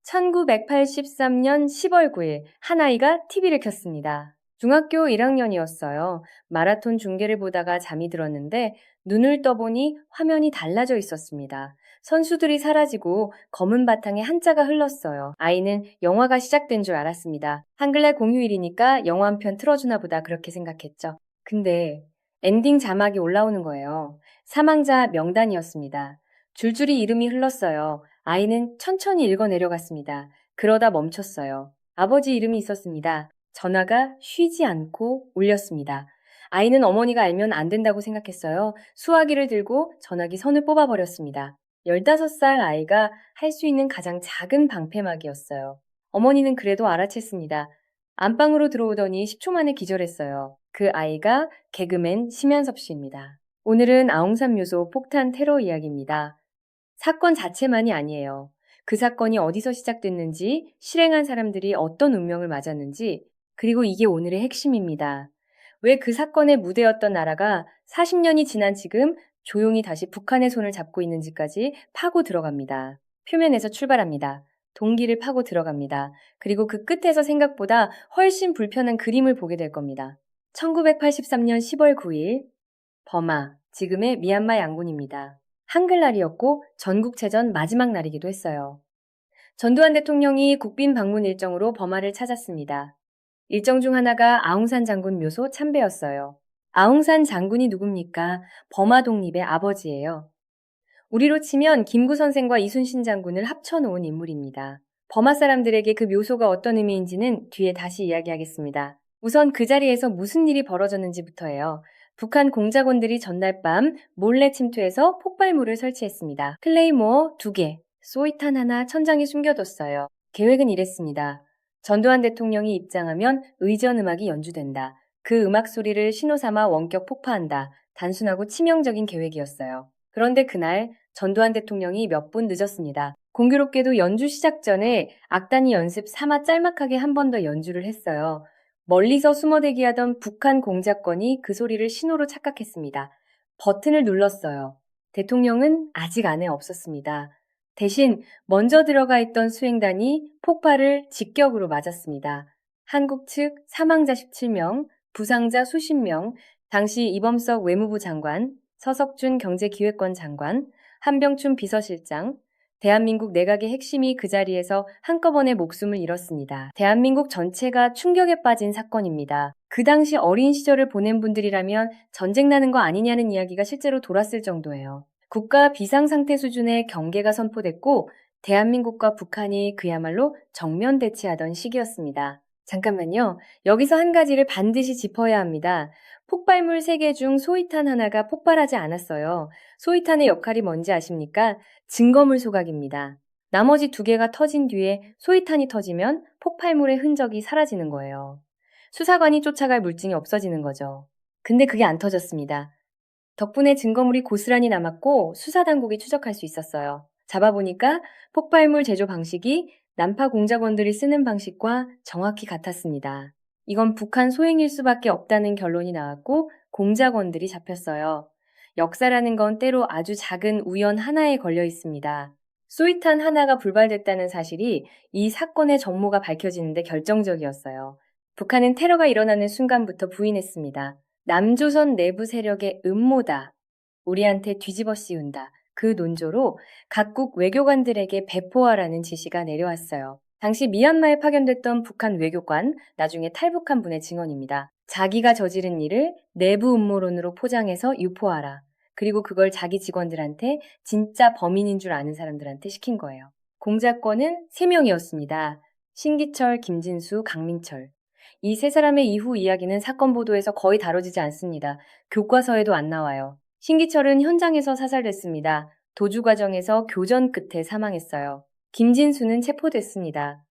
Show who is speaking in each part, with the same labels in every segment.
Speaker 1: 1983년 10월 9일 한 아이가 TV를 켰습니다. 중학교 1학년이었어요. 마라톤 중계를 보다가 잠이 들었는데 눈을 떠보니 화면이 달라져 있었습니다. 선수들이 사라지고 검은 바탕에 한자가 흘렀어요. 아이는 영화가 시작된 줄 알았습니다. 한글날 공휴일이니까 영화 한 편 틀어주나 보다 그렇게 생각했죠. 근데 엔딩 자막이 올라오는 거예요. 사망자 명단이었습니다. 줄줄이 이름이 흘렀어요. 아이는 천천히 읽어 내려갔습니다. 그러다 멈췄어요. 아버지 이름이 있었습니다. 전화가 쉬지 않고 울렸습니다. 아이는 어머니가 알면 안 된다고 생각했어요. 수화기를 들고 전화기 선을 뽑아버렸습니다. 15살 아이가 할 수 있는 가장 작은 방패막이었어요. 어머니는 그래도 알아챘습니다. 안방으로 들어오더니 10초 만에 기절했어요. 그 아이가 개그맨 심연섭 씨입니다. 오늘은 아웅산 묘소 폭탄 테러 이야기입니다. 사건 자체만이 아니에요. 그 사건이 어디서 시작됐는지, 실행한 사람들이 어떤 운명을 맞았는지, 그리고 이게 오늘의 핵심입니다. 왜 그 사건의 무대였던 나라가 40년이 지난 지금 조용히 다시 북한의 손을 잡고 있는지까지 파고 들어갑니다. 표면에서 출발합니다. 동기를 파고 들어갑니다. 그리고 그 끝에서 생각보다 훨씬 불편한 그림을 보게 될 겁니다. 1983년 10월 9일, 버마, 지금의 미얀마 양곤입니다. 한글날이었고 전국체전 마지막 날이기도 했어요. 전두환 대통령이 국빈 방문 일정으로 버마를 찾았습니다. 일정 중 하나가 아웅산 장군 묘소 참배였어요. 아웅산 장군이 누굽니까? 버마 독립의 아버지예요. 우리로 치면 김구 선생과 이순신 장군을 합쳐놓은 인물입니다. 버마 사람들에게 그 묘소가 어떤 의미인지는 뒤에 다시 이야기하겠습니다. 우선 그 자리에서 무슨 일이 벌어졌는지부터예요. 북한 공작원들이 전날 밤 몰래 침투해서 폭발물을 설치했습니다. 클레이모어 2개, 소위탄 하나 천장에 숨겨뒀어요. 계획은 이랬습니다. 전두환 대통령이 입장하면 의전 음악이 연주된다. 그 음악 소리를 신호 삼아 원격 폭파한다. 단순하고 치명적인 계획이었어요. 그런데 그날 전두환 대통령이 몇 분 늦었습니다. 공교롭게도 연주 시작 전에 악단이 연습 삼아 짤막하게 한 번 더 연주를 했어요. 멀리서 숨어 대기하던 북한 공작권이 그 소리를 신호로 착각했습니다. 버튼을 눌렀어요. 대통령은 아직 안에 없었습니다. 대신 먼저 들어가 있던 수행단이 폭발을 직격으로 맞았습니다. 한국 측 사망자 17명, 부상자 수십 명, 당시 이범석 외무부 장관, 서석준 경제기획권 장관, 한병춘 비서실장, 대한민국 내각의 핵심이 그 자리에서 한꺼번에 목숨을 잃었습니다. 대한민국 전체가 충격에 빠진 사건입니다. 그 당시 어린 시절을 보낸 분들이라면 전쟁 나는 거 아니냐는 이야기가 실제로 돌았을 정도예요. 국가 비상상태 수준의 경계가 선포됐고 대한민국과 북한이 그야말로 정면 대치하던 시기였습니다. 잠깐만요. 여기서 한 가지를 반드시 짚어야 합니다. 폭발물 3개 중 소위탄 하나가 폭발하지 않았어요. 소위탄의 역할이 뭔지 아십니까? 증거물 소각입니다. 나머지 2개가 터진 뒤에 소위탄이 터지면 폭발물의 흔적이 사라지는 거예요. 수사관이 쫓아갈 물증이 없어지는 거죠. 근데 그게 안 터졌습니다. 덕분에 증거물이 고스란히 남았고 수사당국이 추적할 수 있었어요. 잡아보니까 폭발물 제조 방식이 난파 공작원들이 쓰는 방식과 정확히 같았습니다. 이건 북한 소행일 수밖에 없다는 결론이 나왔고 공작원들이 잡혔어요. 역사라는 건 때로 아주 작은 우연 하나에 걸려 있습니다. 소위탄 하나가 불발됐다는 사실이 이 사건의 전모가 밝혀지는데 결정적이었어요. 북한은 테러가 일어나는 순간부터 부인했습니다. 남조선 내부 세력의 음모다. 우리한테 뒤집어 씌운다. 그 논조로 각국 외교관들에게 배포하라는 지시가 내려왔어요. 당시 미얀마에 파견됐던 북한 외교관, 나중에 탈북한 분의 증언입니다. 자기가 저지른 일을 내부 음모론으로 포장해서 유포하라. 그리고 그걸 자기 직원들한테 진짜 범인인 줄 아는 사람들한테 시킨 거예요. 공작권은 3명이었습니다. 신기철, 김진수, 강민철. 이 3사람의 이후 이야기는 사건 보도에서 거의 다뤄지지 않습니다. 교과서에도 안 나와요. 신기철은 현장에서 사살됐습니다. 도주 과정에서 교전 끝에 사망했어요. 김진수는 체포됐습니다.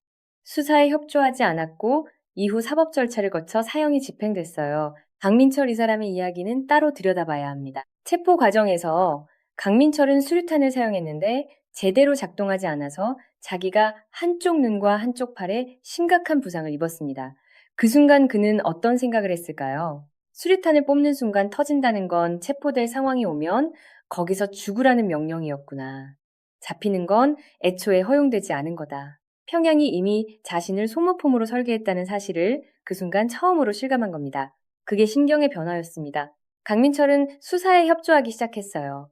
Speaker 1: 수사에 협조하지 않았고 이후 사법 절차를 거쳐 사형이 집행됐어요. 강민철 이 사람의 이야기는 따로 들여다봐야 합니다. 체포 과정에서 강민철은 수류탄을 사용했는데 제대로 작동하지 않아서 자기가 한쪽 눈과 한쪽 팔에 심각한 부상을 입었습니다. 그 순간 그는 어떤 생각을 했을까요? 수류탄을 뽑는 순간 터진다는 건 체포될 상황이 오면 거기서 죽으라는 명령이었구나. 잡히는 건 애초에 허용되지 않은 거다. 평양이 이미 자신을 소모품으로 설계했다는 사실을 그 순간 처음으로 실감한 겁니다. 그게 심경의 변화였습니다. 강민철은 수사에 협조하기 시작했어요.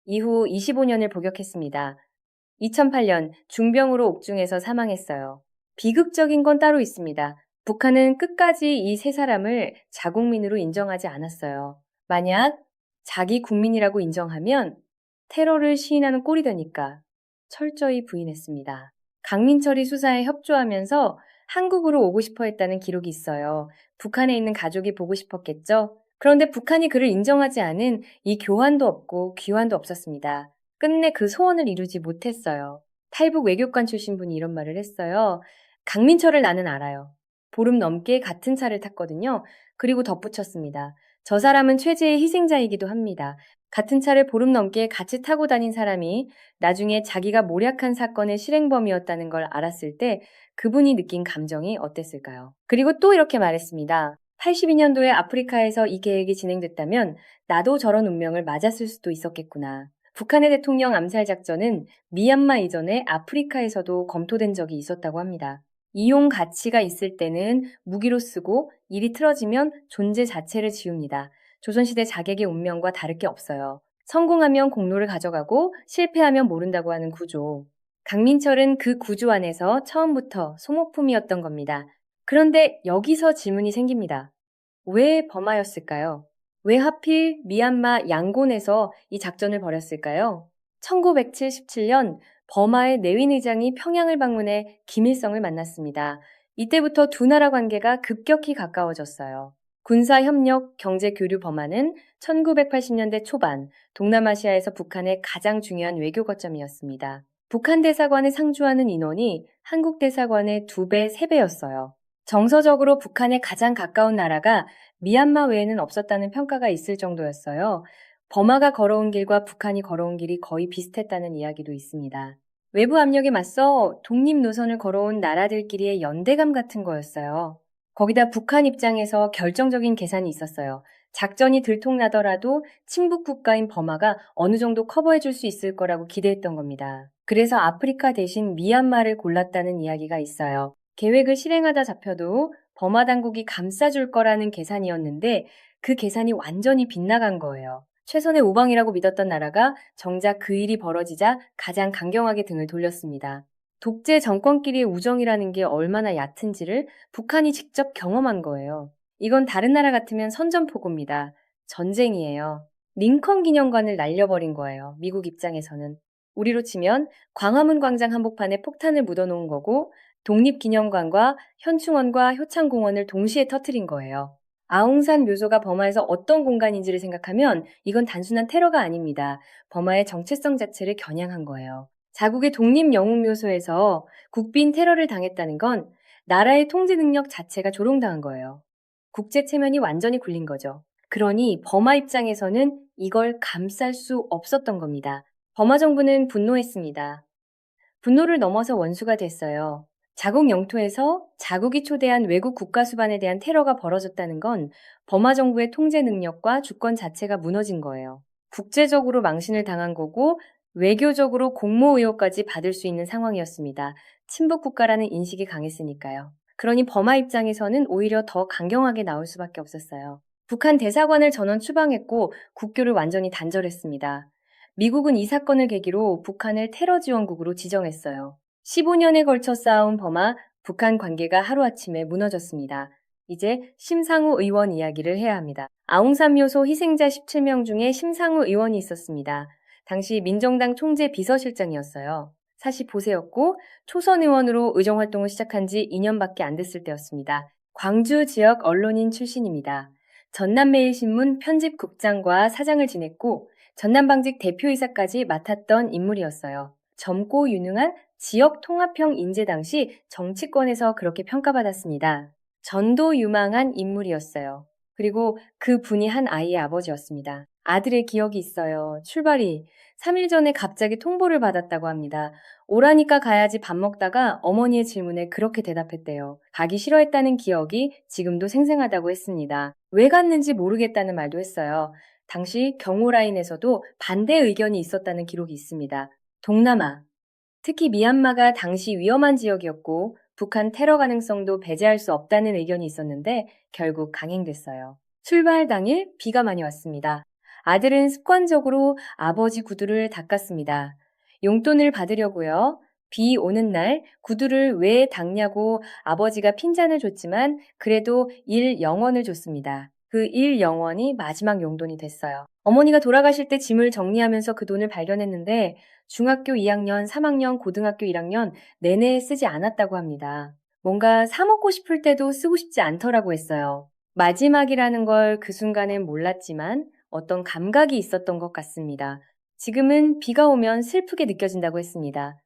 Speaker 1: 이후 25년을 복역했습니다. 2008년 중병으로 옥중에서 사망했어요. 비극적인 건 따로 있습니다. 북한은 끝까지 이 세 사람을 자국민으로 인정하지 않았어요. 만약 자기 국민이라고 인정하면 테러를 시인하는 꼴이 되니까 철저히 부인했습니다. 강민철이 수사에 협조하면서 한국으로 오고 싶어 했다는 기록이 있어요. 북한에 있는 가족이 보고 싶었겠죠? 그런데 북한이 그를 인정하지 않은 이 교환도 없고 귀환도 없었습니다. 끝내 그 소원을 이루지 못했어요. 탈북 외교관 출신 분이 이런 말을 했어요. 강민철을 나는 알아요. 보름 넘게 같은 차를 탔거든요. 그리고 덧붙였습니다. 저 사람은 최재의 희생자이기도 합니다. 같은 차를 보름 넘게 같이 타고 다닌 사람이 나중에 자기가 몰약한 사건의 실행범이었다는 걸 알았을 때 그분이 느낀 감정이 어땠을까요? 그리고 또 이렇게 말했습니다. 82년도에 아프리카에서 이 계획이 진행됐다면 나도 저런 운명을 맞았을 수도 있었겠구나. 북한의 대통령 암살 작전은 미얀마 이전에 아프리카에서도 검토된 적이 있었다고 합니다. 이용 가치가 있을 때는 무기로 쓰고 일이 틀어지면 존재 자체를 지웁니다. 조선시대 자객의 운명과 다를 게 없어요. 성공하면 공로를 가져가고 실패하면 모른다고 하는 구조. 강민철은 그 구조 안에서 처음부터 소모품이었던 겁니다. 그런데 여기서 질문이 생깁니다. 왜 범하였을까요? 왜 하필 미얀마 양곤에서 이 작전을 벌였을까요? 1977년 버마의 내윈 의장이 평양을 방문해 김일성을 만났습니다. 이때부터 두 나라 관계가 급격히 가까워졌어요. 군사협력, 경제교류 범하는 1980년대 초반 동남아시아에서 북한의 가장 중요한 외교 거점이었습니다. 북한 대사관에 상주하는 인원이 한국 대사관의 2배, 3배였어요. 정서적으로 북한에 가장 가까운 나라가 미얀마 외에는 없었다는 평가가 있을 정도였어요. 버마가 걸어온 길과 북한이 걸어온 길이 거의 비슷했다는 이야기도 있습니다. 외부 압력에 맞서 독립 노선을 걸어온 나라들끼리의 연대감 같은 거였어요. 거기다 북한 입장에서 결정적인 계산이 있었어요. 작전이 들통나더라도 친북 국가인 버마가 어느 정도 커버해 줄 수 있을 거라고 기대했던 겁니다. 그래서 아프리카 대신 미얀마를 골랐다는 이야기가 있어요. 계획을 실행하다 잡혀도 버마 당국이 감싸줄 거라는 계산이었는데 그 계산이 완전히 빗나간 거예요. 최선의 우방이라고 믿었던 나라가 정작 그 일이 벌어지자 가장 강경하게 등을 돌렸습니다. 독재 정권끼리의 우정이라는 게 얼마나 얕은지를 북한이 직접 경험한 거예요. 이건 다른 나라 같으면 선전포고입니다. 전쟁이에요. 링컨 기념관을 날려버린 거예요. 미국 입장에서는. 우리로 치면 광화문 광장 한복판에 폭탄을 묻어놓은 거고 독립기념관과 현충원과 효창공원을 동시에 터뜨린 거예요. 아웅산 묘소가 버마에서 어떤 공간인지를 생각하면 이건 단순한 테러가 아닙니다. 버마의 정체성 자체를 겨냥한 거예요. 자국의 독립영웅묘소에서 국빈 테러를 당했다는 건 나라의 통제 능력 자체가 조롱당한 거예요. 국제 체면이 완전히 굴린 거죠. 그러니 버마 입장에서는 이걸 감쌀 수 없었던 겁니다. 버마 정부는 분노했습니다. 분노를 넘어서 원수가 됐어요. 자국 영토에서 자국이 초대한 외국 국가 수반에 대한 테러가 벌어졌다는 건 버마 정부의 통제 능력과 주권 자체가 무너진 거예요. 국제적으로 망신을 당한 거고 외교적으로 공모 의혹까지 받을 수 있는 상황이었습니다. 친북 국가라는 인식이 강했으니까요. 그러니 버마 입장에서는 오히려 더 강경하게 나올 수밖에 없었어요. 북한 대사관을 전원 추방했고 국교를 완전히 단절했습니다. 미국은 이 사건을 계기로 북한을 테러 지원국으로 지정했어요. 15년에 걸쳐 쌓아온 버마, 북한 관계가 하루아침에 무너졌습니다. 이제 심상우 의원 이야기를 해야 합니다. 아웅산 묘소 희생자 17명 중에 심상우 의원이 있었습니다. 당시 민정당 총재 비서실장이었어요. 사실 보세였고 초선 의원으로 의정활동을 시작한 지 2년밖에 안 됐을 때였습니다. 광주 지역 언론인 출신입니다. 전남매일신문 편집국장과 사장을 지냈고 전남방직 대표이사까지 맡았던 인물이었어요. 젊고 유능한 지역 통합형 인재 당시 정치권에서 그렇게 평가받았습니다. 전도 유망한 인물이었어요. 그리고 그 분이 한 아이의 아버지였습니다. 아들의 기억이 있어요. 출발이 3일 전에 갑자기 통보를 받았다고 합니다. 오라니까 가야지 밥 먹다가 어머니의 질문에 그렇게 대답했대요. 가기 싫어했다는 기억이 지금도 생생하다고 했습니다. 왜 갔는지 모르겠다는 말도 했어요. 당시 경호라인에서도 반대 의견이 있었다는 기록이 있습니다. 동남아, 특히 미얀마가 당시 위험한 지역이었고 북한 테러 가능성도 배제할 수 없다는 의견이 있었는데 결국 강행됐어요. 출발 당일 비가 많이 왔습니다. 아들은 습관적으로 아버지 구두를 닦았습니다. 용돈을 받으려고요. 비 오는 날 구두를 왜 닦냐고 아버지가 핀잔을 줬지만 그래도 1영원을 줬습니다. 그 1영원이 마지막 용돈이 됐어요. 어머니가 돌아가실 때 짐을 정리하면서 그 돈을 발견했는데 중학교 2학년, 3학년, 고등학교 1학년 내내 쓰지 않았다고 합니다. 뭔가 사 먹고 싶을 때도 쓰고 싶지 않더라고 했어요. 마지막이라는 걸 그 순간엔 몰랐지만 어떤 감각이 있었던 것 같습니다. 지금은 비가 오면 슬프게 느껴진다고 했습니다.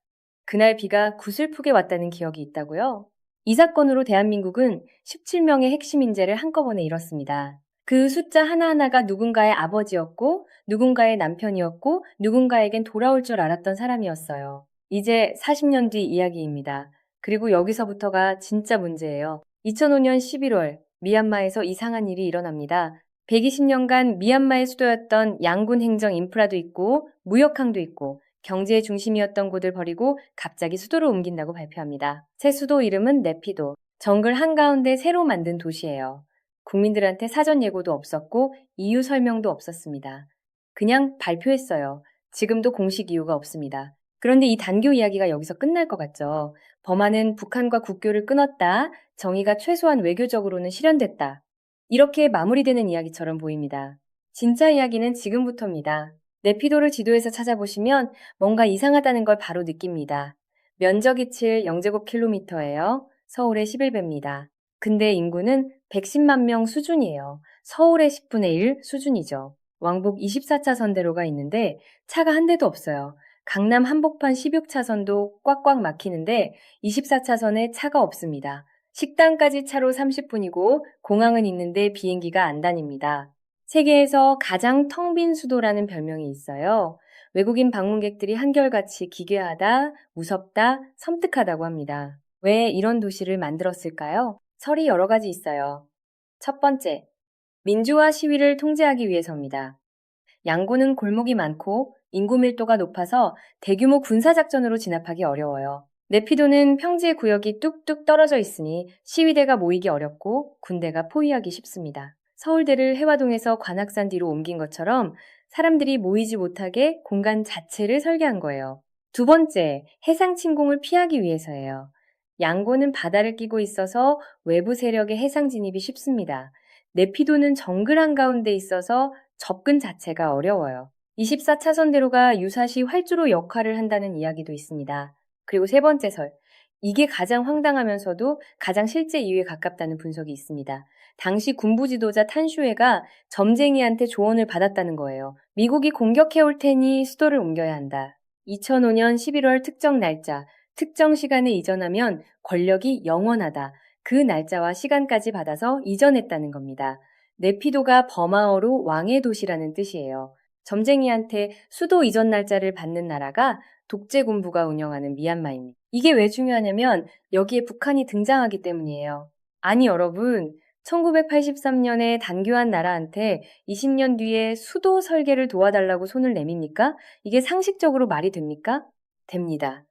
Speaker 1: 그날 비가 구슬프게 왔다는 기억이 있다고요? 이 사건으로 대한민국은 17명의 핵심 인재를 한꺼번에 잃었습니다. 그 숫자 하나하나가 누군가의 아버지였고, 누군가의 남편이었고, 누군가에겐 돌아올 줄 알았던 사람이었어요. 이제 40년 뒤 이야기입니다. 그리고 여기서부터가 진짜 문제예요. 2005년 11월, 미얀마에서 이상한 일이 일어납니다. 120년간 미얀마의 수도였던 양군 행정 인프라도 있고, 무역항도 있고, 경제의 중심이었던 곳을 버리고 갑자기 수도로 옮긴다고 발표합니다. 새 수도 이름은 네피도. 정글 한가운데 새로 만든 도시예요. 국민들한테 사전 예고도 없었고 이유 설명도 없었습니다. 그냥 발표했어요. 지금도 공식 이유가 없습니다. 그런데 이 단교 이야기가 여기서 끝날 것 같죠. 범안은 북한과 국교를 끊었다. 정의가 최소한 외교적으로는 실현됐다. 이렇게 마무리되는 이야기처럼 보입니다. 진짜 이야기는 지금부터입니다. 네피도를 지도에서 찾아보시면 뭔가 이상하다는 걸 바로 느낍니다. 면적이 0제곱킬로미터예요. 서울의 11배입니다. 근데 인구는 110만 명 수준이에요. 서울의 10분의 1 수준이죠. 왕복 24차선대로가 있는데 차가 한 대도 없어요. 강남 한복판 16차선도 꽉꽉 막히는데 24차선에 차가 없습니다. 식당까지 차로 30분이고 공항은 있는데 비행기가 안 다닙니다. 세계에서 가장 텅 빈 수도라는 별명이 있어요. 외국인 방문객들이 한결같이 기괴하다, 무섭다, 섬뜩하다고 합니다. 왜 이런 도시를 만들었을까요? 설이 여러 가지 있어요. 첫 번째, 민주화 시위를 통제하기 위해서입니다. 양고는 골목이 많고 인구 밀도가 높아서 대규모 군사작전으로 진압하기 어려워요. 네피도는 평지 구역이 뚝뚝 떨어져 있으니 시위대가 모이기 어렵고 군대가 포위하기 쉽습니다. 서울대를 해화동에서 관악산 뒤로 옮긴 것처럼 사람들이 모이지 못하게 공간 자체를 설계한 거예요. 두 번째, 해상 침공을 피하기 위해서예요. 양고는 바다를 끼고 있어서 외부 세력의 해상 진입이 쉽습니다. 네피도는 정글 한가운데 있어서 접근 자체가 어려워요. 24차선대로가 유사시 활주로 역할을 한다는 이야기도 있습니다. 그리고 세 번째 설. 이게 가장 황당하면서도 가장 실제 이유에 가깝다는 분석이 있습니다. 당시 군부 지도자 탄슈에가 점쟁이한테 조언을 받았다는 거예요. 미국이 공격해올 테니 수도를 옮겨야 한다. 2005년 11월 특정 날짜, 특정 시간에 이전하면 권력이 영원하다. 그 날짜와 시간까지 받아서 이전했다는 겁니다. 네피도가 버마어로 왕의 도시라는 뜻이에요. 점쟁이한테 수도 이전 날짜를 받는 나라가 독재 군부가 운영하는 미얀마입니다. 이게 왜 중요하냐면 여기에 북한이 등장하기 때문이에요. 아니 여러분, 1983년에 단교한 나라한테 20년 뒤에 수도 설계를 도와달라고 손을 내밉니까? 이게 상식적으로 말이 됩니까? 됩니다.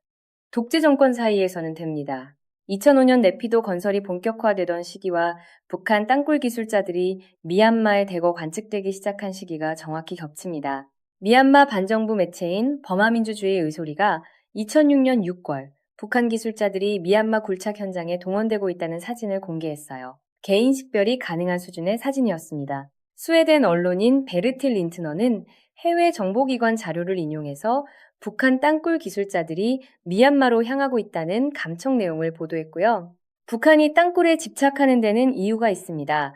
Speaker 1: 독재 정권 사이에서는 됩니다. 2005년 네피도 건설이 본격화되던 시기와 북한 땅굴 기술자들이 미얀마에 대거 관측되기 시작한 시기가 정확히 겹칩니다. 미얀마 반정부 매체인 버마민주주의 의소리가 2006년 6월 북한 기술자들이 미얀마 굴착 현장에 동원되고 있다는 사진을 공개했어요. 개인 식별이 가능한 수준의 사진이었습니다. 스웨덴 언론인 베르틸 린트너는 해외 정보기관 자료를 인용해서 북한 땅굴 기술자들이 미얀마로 향하고 있다는 감청 내용을 보도했고요. 북한이 땅굴에 집착하는 데는 이유가 있습니다.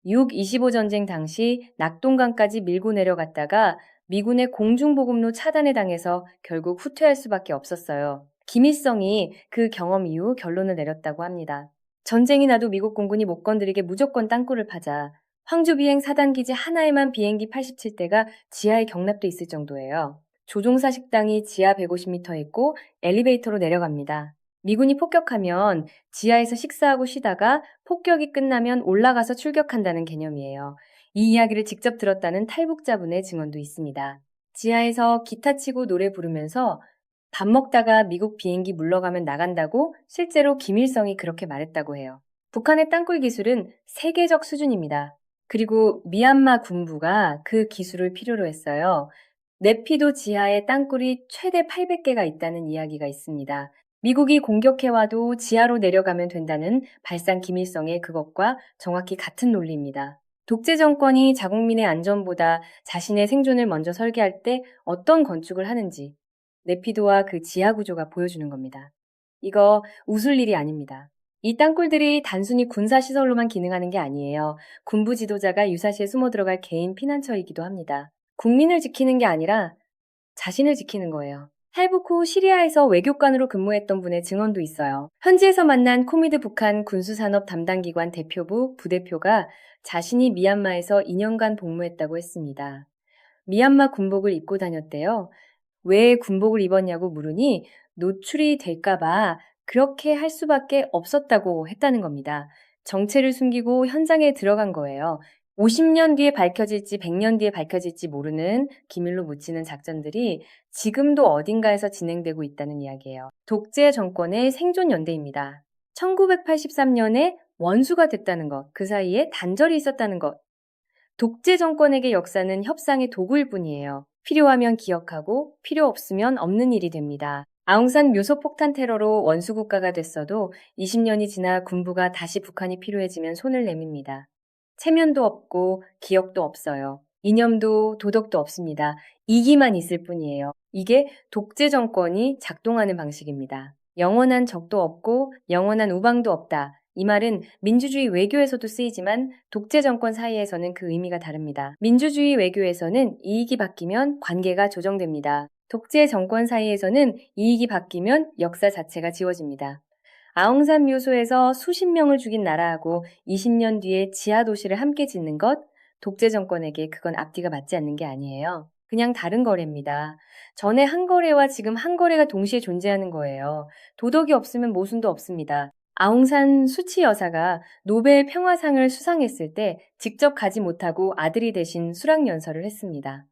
Speaker 1: 6.25 전쟁 당시 낙동강까지 밀고 내려갔다가 미군의 공중보급로 차단에 당해서 결국 후퇴할 수밖에 없었어요. 김일성이 그 경험 이후 결론을 내렸다고 합니다. 전쟁이 나도 미국 공군이 못 건드리게 무조건 땅굴을 파자. 황주 비행 4단기지 하나에만 비행기 87대가 지하에 경납돼 있을 정도예요. 조종사 식당이 지하 150m 있고 엘리베이터로 내려갑니다. 미군이 폭격하면 지하에서 식사하고 쉬다가 폭격이 끝나면 올라가서 출격한다는 개념이에요. 이 이야기를 직접 들었다는 탈북자분의 증언도 있습니다. 지하에서 기타 치고 노래 부르면서 밥 먹다가 미국 비행기 물러가면 나간다고 실제로 김일성이 그렇게 말했다고 해요. 북한의 땅굴 기술은 세계적 수준입니다. 그리고 미얀마 군부가 그 기술을 필요로 했어요. 네피도 지하에 땅굴이 최대 800개가 있다는 이야기가 있습니다. 미국이 공격해와도 지하로 내려가면 된다는 발상 김일성의 그것과 정확히 같은 논리입니다. 독재 정권이 자국민의 안전보다 자신의 생존을 먼저 설계할 때 어떤 건축을 하는지 네피도와 그 지하 구조가 보여주는 겁니다. 이거 웃을 일이 아닙니다. 이 땅굴들이 단순히 군사시설로만 기능하는 게 아니에요. 군부 지도자가 유사시에 숨어 들어갈 개인 피난처이기도 합니다. 국민을 지키는 게 아니라 자신을 지키는 거예요. 탈북 후 시리아에서 외교관으로 근무했던 분의 증언도 있어요. 현지에서 만난 코미드 북한 군수산업 담당기관 대표부 부대표가 자신이 미얀마에서 2년간 복무했다고 했습니다. 미얀마 군복을 입고 다녔대요. 왜 군복을 입었냐고 물으니 노출이 될까봐 그렇게 할 수밖에 없었다고 했다는 겁니다. 정체를 숨기고 현장에 들어간 거예요. 50년 뒤에 밝혀질지 100년 뒤에 밝혀질지 모르는 기밀로 묻히는 작전들이 지금도 어딘가에서 진행되고 있다는 이야기예요. 독재 정권의 생존 연대입니다. 1983년에 원수가 됐다는 것, 그 사이에 단절이 있었다는 것. 독재 정권에게 역사는 협상의 도구일 뿐이에요. 필요하면 기억하고 필요 없으면 없는 일이 됩니다. 아웅산 묘소 폭탄 테러로 원수 국가가 됐어도 20년이 지나 군부가 다시 북한이 필요해지면 손을 내밉니다. 체면도 없고 기억도 없어요. 이념도 도덕도 없습니다. 이기만 있을 뿐이에요. 이게 독재 정권이 작동하는 방식입니다. 영원한 적도 없고 영원한 우방도 없다. 이 말은 민주주의 외교에서도 쓰이지만 독재 정권 사이에서는 그 의미가 다릅니다. 민주주의 외교에서는 이익이 바뀌면 관계가 조정됩니다. 독재 정권 사이에서는 이익이 바뀌면 역사 자체가 지워집니다. 아웅산 묘소에서 수십 명을 죽인 나라하고 20년 뒤에 지하 도시를 함께 짓는 것, 독재 정권에게 그건 앞뒤가 맞지 않는 게 아니에요. 그냥 다른 거래입니다. 전에 한 거래와 지금 한 거래가 동시에 존재하는 거예요. 도덕이 없으면 모순도 없습니다. 아웅산 수치 여사가 노벨 평화상을 수상했을 때 직접 가지 못하고 아들이 대신 수락연설을 했습니다.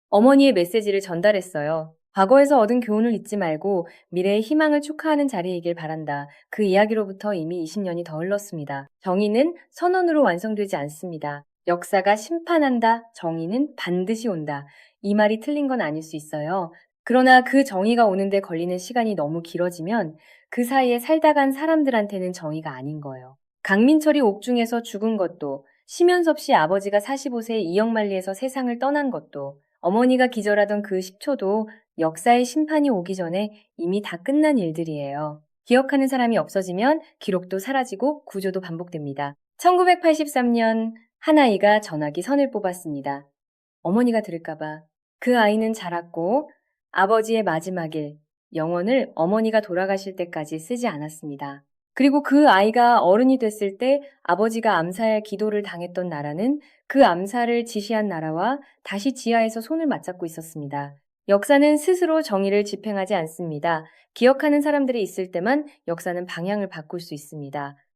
Speaker 1: 어머니의 메시지를 전달했어요. 과거에서 얻은 교훈을 잊지 말고 미래의 희망을 축하하는 자리이길 바란다. 그 이야기로부터 이미 20년이 더 흘렀습니다. 정의는 선언으로 완성되지 않습니다. 역사가 심판한다. 정의는 반드시 온다. 이 말이 틀린 건 아닐 수 있어요. 그러나 그 정의가 오는데 걸리는 시간이 너무 길어지면 그 사이에 살다 간 사람들한테는 정의가 아닌 거예요. 강민철이 옥중에서 죽은 것도, 심연섭 씨 아버지가 45세 이영만리에서 세상을 떠난 것도, 어머니가 기절하던 그 10초도 역사의 심판이 오기 전에 이미 다 끝난 일들이에요. 기억하는 사람이 없어지면 기록도 사라지고 구조도 반복됩니다. 1983년 한 아이가 전화기 선을 뽑았습니다. 어머니가 들을까봐. 그 아이는 자랐고 아버지의 마지막 일, 영원을 어머니가 돌아가실 때까지 쓰지 않았습니다. 그리고 그 아이가 어른이 됐을 때 아버지가 암살 기도를 당했던 나라는 그 암살을 지시한 나라와 다시 지하에서 손을 맞잡고 있었습니다. 역사는 스스로 정의를 집행하지 않습니다. 기억하는 사람들이 있을 때만 역사는 방향을 바꿀 수 있습니다.